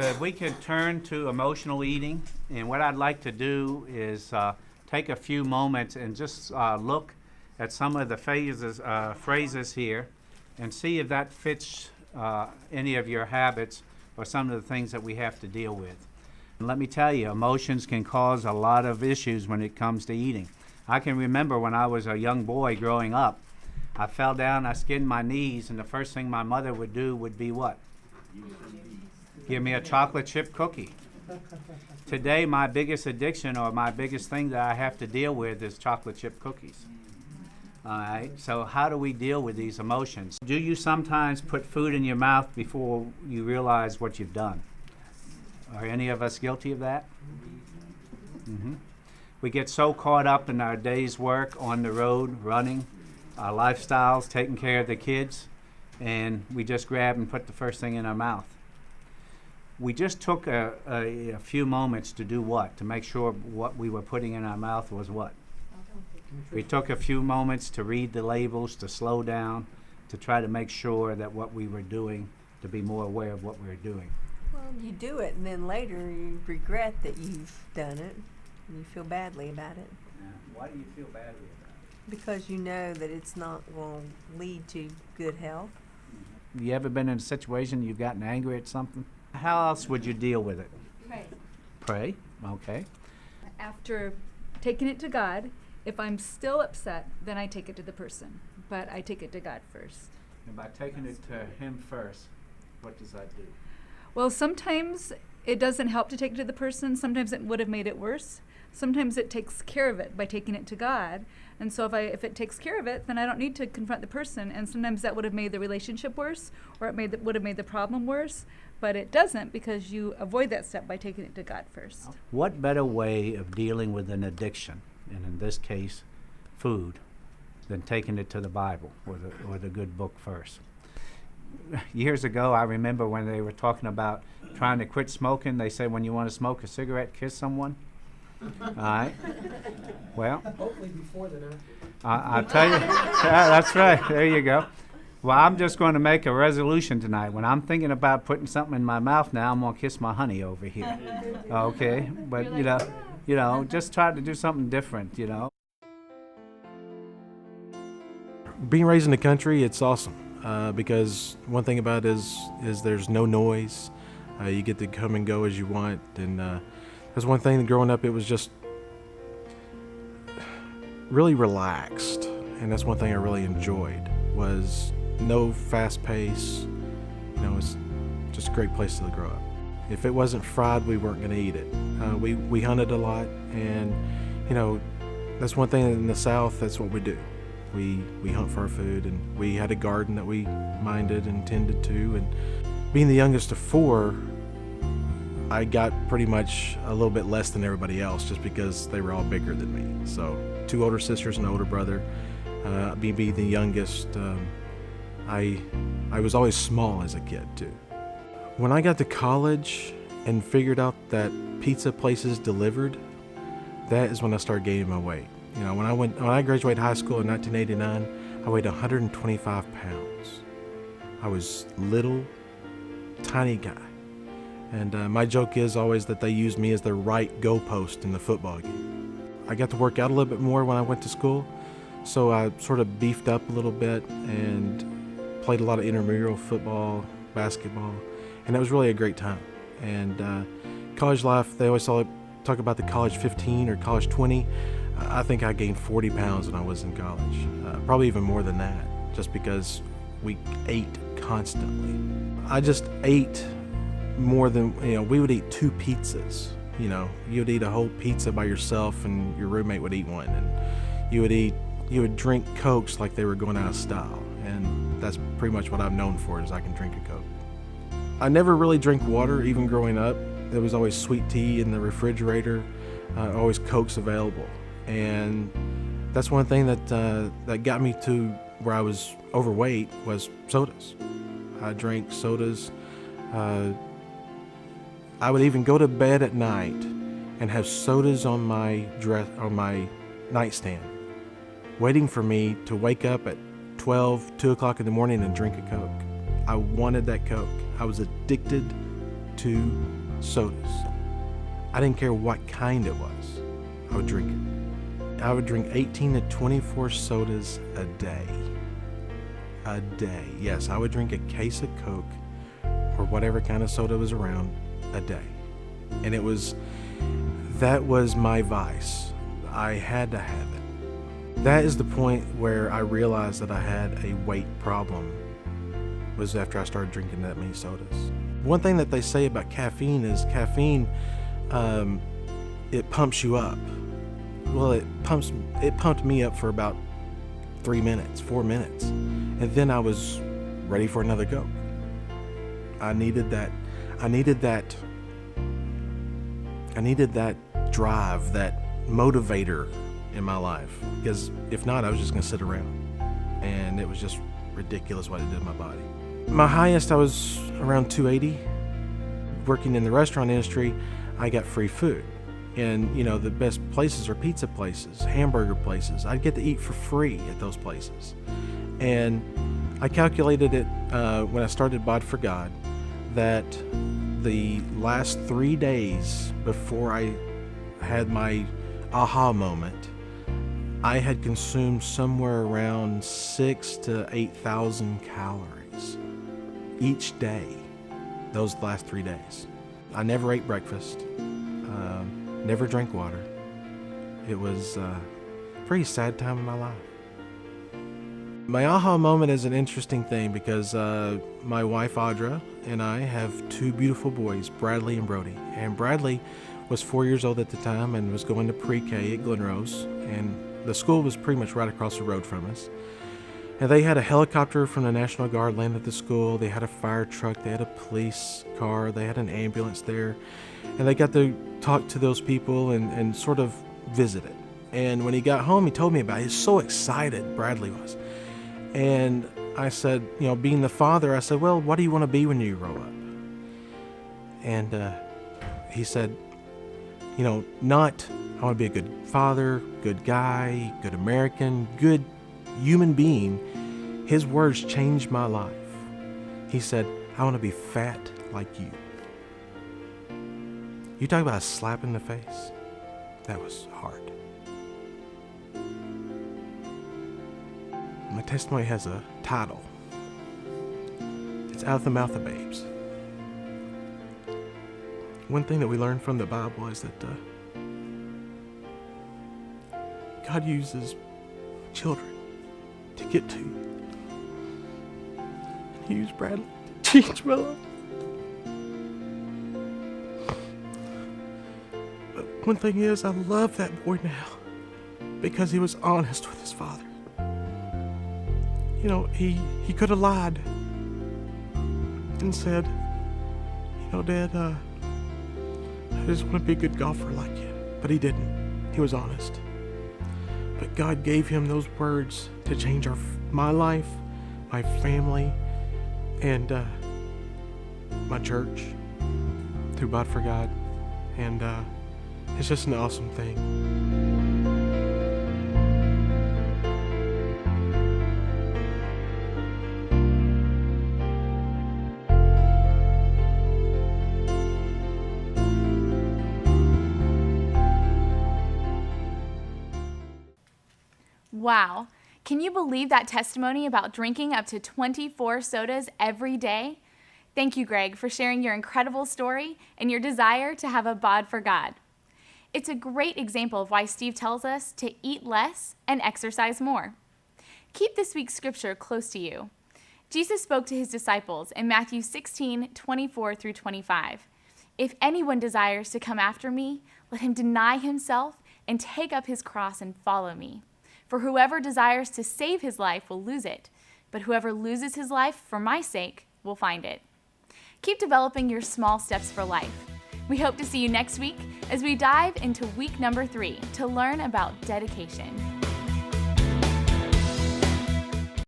So if we could turn to emotional eating, and what I'd like to do is take a few moments and just look at some of the phrases here and see if that fits any of your habits or some of the things that we have to deal with. And let me tell you, emotions can cause a lot of issues when it comes to eating. I can remember when I was a young boy growing up, I fell down, I skinned my knees, and the first thing my mother would do would be what? Give me a chocolate chip cookie. Today, my biggest addiction or my biggest thing that I have to deal with is chocolate chip cookies. All right, so how do we deal with these emotions? Do you sometimes put food in your mouth before you realize what you've done? Are any of us guilty of that? Mm-hmm. We get so caught up in our day's work, on the road, running, our lifestyles, taking care of the kids, and we just grab and put the first thing in our mouth. We just took a few moments to do what? To make sure what we were putting in our mouth was what? We took a few moments to read the labels, to slow down, to try to make sure that what we were doing, to be more aware of what we were doing. Well, you do it, and then later you regret that you've done it, and you feel badly about it. Yeah. Why do you feel badly about it? Because you know that it's not going to lead to good health. You ever been in a situation you've gotten angry at something? How else would you deal with it? Pray. Pray? Okay. After taking it to God, if I'm still upset, then I take it to the person. But I take it to God first. And by taking it to Him first, what does that do? Well, sometimes it doesn't help to take it to the person. Sometimes it would have made it worse. Sometimes it takes care of it by taking it to God. And so if it takes care of it, then I don't need to confront the person. And sometimes that would have made the relationship worse, or it would have made the problem worse. But it doesn't, because you avoid that step by taking it to God first. What better way of dealing with an addiction, and in this case, food, than taking it to the Bible or the good book first? Years ago, I remember when they were talking about trying to quit smoking, they said when you want to smoke a cigarette, kiss someone. All right. Well, hopefully before than after. I'll tell you. Yeah, that's right. There you go. Well, I'm just going to make a resolution tonight. When I'm thinking about putting something in my mouth now, I'm going to kiss my honey over here. Okay? But, you know, just try to do something different, you know. Being raised in the country, it's awesome because one thing about it is there's no noise. You get to come and go as you want. And that's one thing that growing up, it was just really relaxed. And that's one thing I really enjoyed was no fast pace. You know, it's just a great place to grow up. If it wasn't fried, we weren't going to eat it. We hunted a lot, and you know, that's one thing in the South. That's what we do. We hunt for our food, and we had a garden that we minded and tended to. And being the youngest of four, I got pretty much a little bit less than everybody else, just because they were all bigger than me. So 2 older sisters and an older brother. Me being the youngest, I was always small as a kid too. When I got to college and figured out that pizza places delivered, that is when I started gaining my weight. You know, when I graduated high school in 1989, I weighed 125 pounds. I was little, tiny guy. And my joke is always that they used me as the right goalpost in the football game. I got to work out a little bit more when I went to school, so I sort of beefed up a little bit and played a lot of intramural football, basketball, and that was really a great time. And college life, they always talk about the college 15 or college 20. I think I gained 40 pounds when I was in college, probably even more than that, just because we ate constantly. I just ate more than, you know, we would eat 2 pizzas. You know, you would eat a whole pizza by yourself and your roommate would eat one, and you would drink Cokes like they were going out of style. And that's pretty much what I'm known for, is I can drink a Coke. I never really drank water, even growing up. There was always sweet tea in the refrigerator, always Cokes available. And that's one thing that got me to where I was overweight was sodas. I drank sodas. I would even go to bed at night and have sodas on my nightstand, waiting for me to wake up at 2 o'clock in the morning and drink a Coke. I wanted that Coke. I was addicted 2 sodas. I didn't care what kind it was. I would drink it. I would drink 18 to 24 sodas a day. A day. Yes, I would drink a case of Coke or whatever kind of soda was around a day. And that was my vice. I had to have it. That is the point where I realized that I had a weight problem, was after I started drinking that many sodas. One thing that they say about caffeine is it pumps you up. Well, it pumped me up for about 4 minutes. And then I was ready for another Coke. I needed that drive, that motivator in my life. Because if not, I was just going to sit around. And it was just ridiculous what it did to my body. My highest, I was around 280. Working in the restaurant industry, I got free food. And, the best places are pizza places, hamburger places. I'd get to eat for free at those places. And I calculated it when I started Bod4God that the last 3 days before I had my aha moment, I had consumed somewhere around 6,000 to 8,000 calories each day those last 3 days. I never ate breakfast, never drank water. It was a pretty sad time in my life. My aha moment is an interesting thing because my wife Audra and I have 2 beautiful boys, Bradley and Brody. And Bradley was 4 years old at the time and was going to pre-K at Glenrose. And the school was pretty much right across the road from us. And they had a helicopter from the National Guard land at the school. They had a fire truck. They had a police car. They had an ambulance there. And they got to talk to those people and sort of visit it. And when he got home, he told me about it. He was so excited, Bradley was. And I said, being the father, I said, well, what do you want to be when you grow up? And he said, not, I want to be a good father, good guy, good American, good human being. His words changed my life. He said, I want to be fat like you. You talk about a slap in the face? That was hard. My testimony has a title. It's Out of the Mouth of Babes. One thing that we learn from the Bible is that God uses children to get to you. He used Bradley to change my life. But one thing is, I love that boy now because he was honest with his father. He could have lied and said, Dad, I just want to be a good golfer like you. But he didn't. He was honest. But God gave him those words to change my life, my family, and my church through Bod4God. And it's just an awesome thing. Wow. Can you believe that testimony about drinking up to 24 sodas every day? Thank you, Greg, for sharing your incredible story and your desire to have a Bod4God. It's a great example of why Steve tells us to eat less and exercise more. Keep this week's scripture close to you. Jesus spoke to his disciples in Matthew 16:24 through 25. If anyone desires to come after me, let him deny himself and take up his cross and follow me. For whoever desires to save his life will lose it, but whoever loses his life for my sake will find it. Keep developing your small steps for life. We hope to see you next week as we dive into week number 3 to learn about dedication.